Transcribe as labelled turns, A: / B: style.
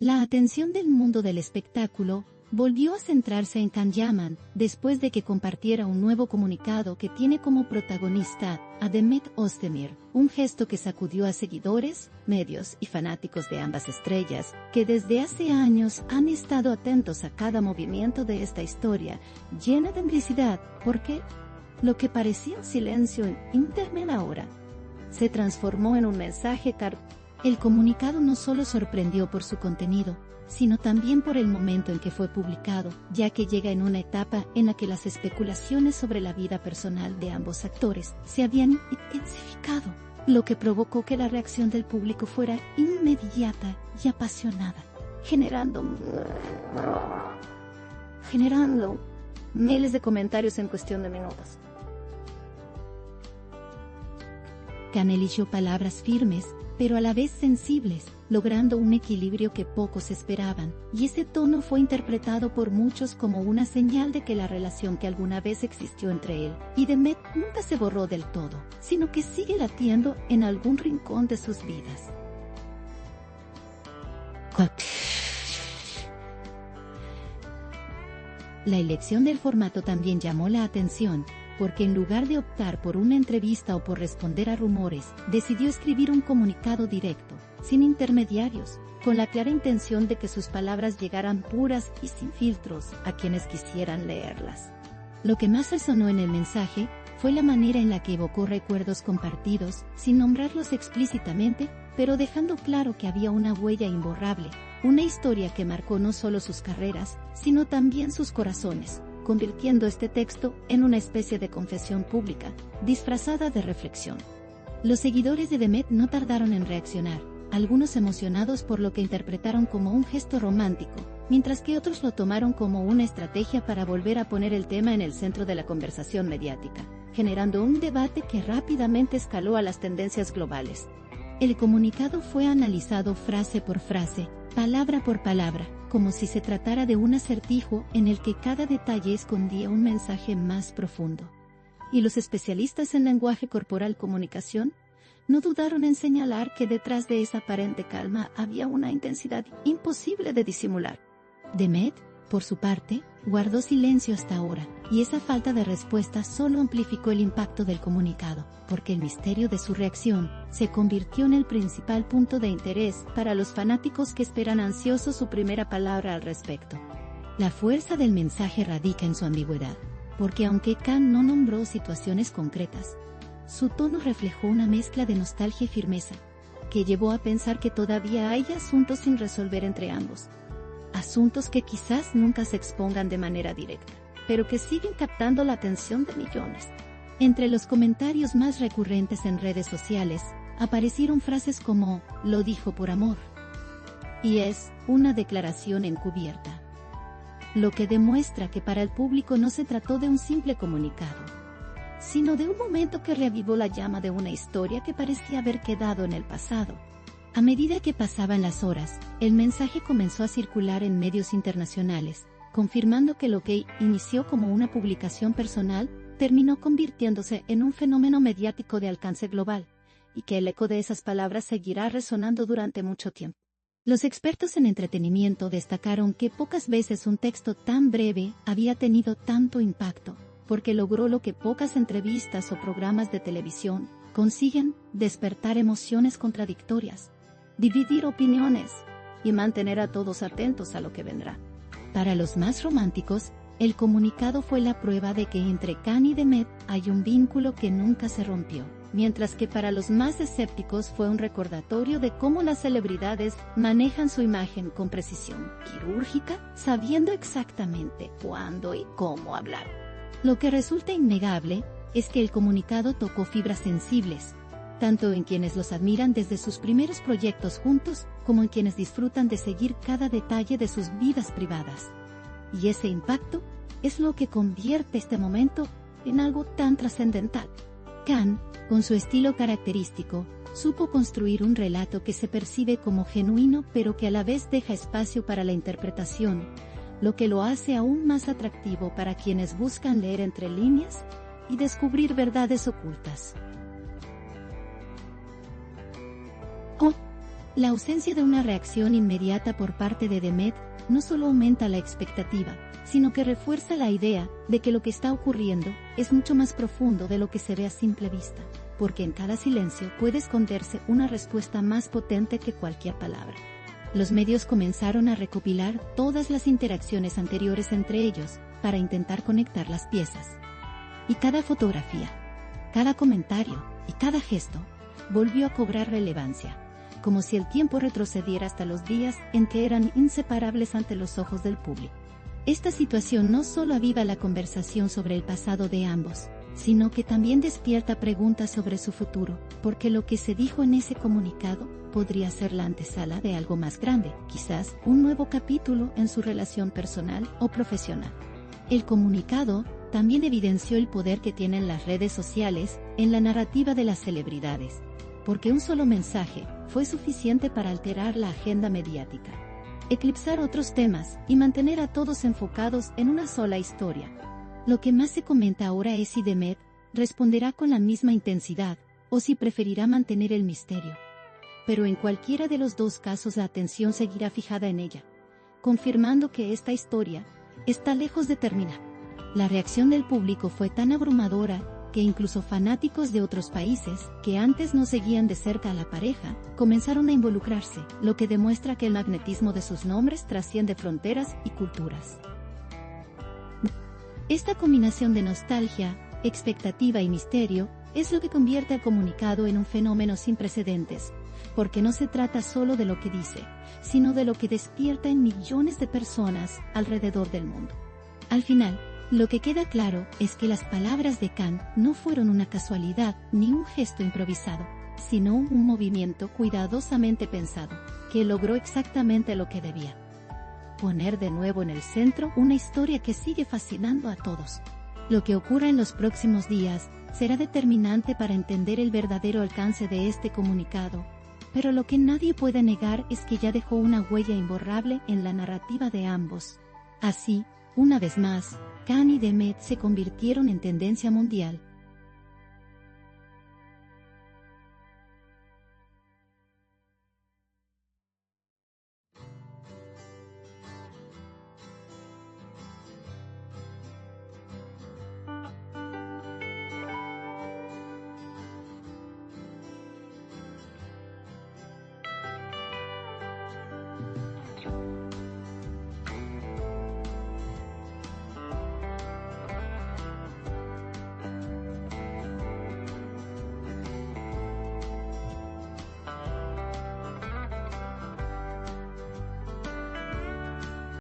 A: La atención del mundo del espectáculo volvió a centrarse en Can Yaman después de que compartiera un nuevo comunicado que tiene como protagonista a Demet Özdemir, un gesto que sacudió a seguidores, medios y fanáticos de ambas estrellas, que desde hace años han estado atentos a cada movimiento de esta historia, llena de intensidad, porque lo que parecía un silencio interno ahora se transformó en un mensaje El comunicado no solo sorprendió por su contenido, sino también por el momento en que fue publicado, ya que llega en una etapa en la que las especulaciones sobre la vida personal de ambos actores se habían intensificado, lo que provocó que la reacción del público fuera inmediata y apasionada, generando miles de comentarios en cuestión de minutos. Can eligió palabras firmes, pero a la vez sensibles, logrando un equilibrio que pocos esperaban, y ese tono fue interpretado por muchos como una señal de que la relación que alguna vez existió entre él y Demet nunca se borró del todo, sino que sigue latiendo en algún rincón de sus vidas. La elección del formato también llamó la atención, porque en lugar de optar por una entrevista o por responder a rumores, decidió escribir un comunicado directo, sin intermediarios, con la clara intención de que sus palabras llegaran puras y sin filtros a quienes quisieran leerlas. Lo que más resonó en el mensaje fue la manera en la que evocó recuerdos compartidos, sin nombrarlos explícitamente, pero dejando claro que había una huella imborrable, una historia que marcó no solo sus carreras, sino también sus corazones, convirtiendo este texto en una especie de confesión pública, disfrazada de reflexión. Los seguidores de Demet no tardaron en reaccionar, algunos emocionados por lo que interpretaron como un gesto romántico, mientras que otros lo tomaron como una estrategia para volver a poner el tema en el centro de la conversación mediática, generando un debate que rápidamente escaló a las tendencias globales. El comunicado fue analizado frase por frase, palabra por palabra, como si se tratara de un acertijo en el que cada detalle escondía un mensaje más profundo. Y los especialistas en lenguaje corporal comunicación no dudaron en señalar que detrás de esa aparente calma había una intensidad imposible de disimular. Demet, por su parte, guardó silencio hasta ahora, y esa falta de respuesta solo amplificó el impacto del comunicado, porque el misterio de su reacción se convirtió en el principal punto de interés para los fanáticos que esperan ansiosos su primera palabra al respecto. La fuerza del mensaje radica en su ambigüedad, porque aunque Can no nombró situaciones concretas, su tono reflejó una mezcla de nostalgia y firmeza, que llevó a pensar que todavía hay asuntos sin resolver entre ambos. Asuntos que quizás nunca se expongan de manera directa, pero que siguen captando la atención de millones. Entre los comentarios más recurrentes en redes sociales, aparecieron frases como, lo dijo por amor, y es una declaración encubierta. Lo que demuestra que para el público no se trató de un simple comunicado, sino de un momento que reavivó la llama de una historia que parecía haber quedado en el pasado. A medida que pasaban las horas, el mensaje comenzó a circular en medios internacionales, confirmando que lo que inició como una publicación personal, terminó convirtiéndose en un fenómeno mediático de alcance global, y que el eco de esas palabras seguirá resonando durante mucho tiempo. Los expertos en entretenimiento destacaron que pocas veces un texto tan breve había tenido tanto impacto, porque logró lo que pocas entrevistas o programas de televisión consiguen: despertar emociones contradictorias, dividir opiniones y mantener a todos atentos a lo que vendrá. Para los más románticos, el comunicado fue la prueba de que entre Can y Demet hay un vínculo que nunca se rompió, mientras que para los más escépticos fue un recordatorio de cómo las celebridades manejan su imagen con precisión quirúrgica, sabiendo exactamente cuándo y cómo hablar. Lo que resulta innegable es que el comunicado tocó fibras sensibles, tanto en quienes los admiran desde sus primeros proyectos juntos, como en quienes disfrutan de seguir cada detalle de sus vidas privadas. Y ese impacto es lo que convierte este momento en algo tan trascendental. Can, con su estilo característico, supo construir un relato que se percibe como genuino pero que a la vez deja espacio para la interpretación, lo que lo hace aún más atractivo para quienes buscan leer entre líneas y descubrir verdades ocultas. La ausencia de una reacción inmediata por parte de Demet no solo aumenta la expectativa, sino que refuerza la idea de que lo que está ocurriendo es mucho más profundo de lo que se ve a simple vista, porque en cada silencio puede esconderse una respuesta más potente que cualquier palabra. Los medios comenzaron a recopilar todas las interacciones anteriores entre ellos para intentar conectar las piezas. Y cada fotografía, cada comentario y cada gesto volvió a cobrar relevancia, como si el tiempo retrocediera hasta los días en que eran inseparables ante los ojos del público. Esta situación no solo aviva la conversación sobre el pasado de ambos, sino que también despierta preguntas sobre su futuro, porque lo que se dijo en ese comunicado podría ser la antesala de algo más grande, quizás un nuevo capítulo en su relación personal o profesional. El comunicado también evidenció el poder que tienen las redes sociales en la narrativa de las celebridades, porque un solo mensaje fue suficiente para alterar la agenda mediática, eclipsar otros temas y mantener a todos enfocados en una sola historia. Lo que más se comenta ahora es si Demet responderá con la misma intensidad o si preferirá mantener el misterio. Pero en cualquiera de los dos casos la atención seguirá fijada en ella, confirmando que esta historia está lejos de terminar. La reacción del público fue tan abrumadora que incluso fanáticos de otros países, que antes no seguían de cerca a la pareja, comenzaron a involucrarse, lo que demuestra que el magnetismo de sus nombres trasciende fronteras y culturas. Esta combinación de nostalgia, expectativa y misterio es lo que convierte al comunicado en un fenómeno sin precedentes, porque no se trata solo de lo que dice, sino de lo que despierta en millones de personas alrededor del mundo. Al final, lo que queda claro es que las palabras de Khan no fueron una casualidad ni un gesto improvisado, sino un movimiento cuidadosamente pensado, que logró exactamente lo que debía: poner de nuevo en el centro una historia que sigue fascinando a todos. Lo que ocurra en los próximos días será determinante para entender el verdadero alcance de este comunicado, pero lo que nadie puede negar es que ya dejó una huella imborrable en la narrativa de ambos. Así, una vez más, Khan y Demet se convirtieron en tendencia mundial,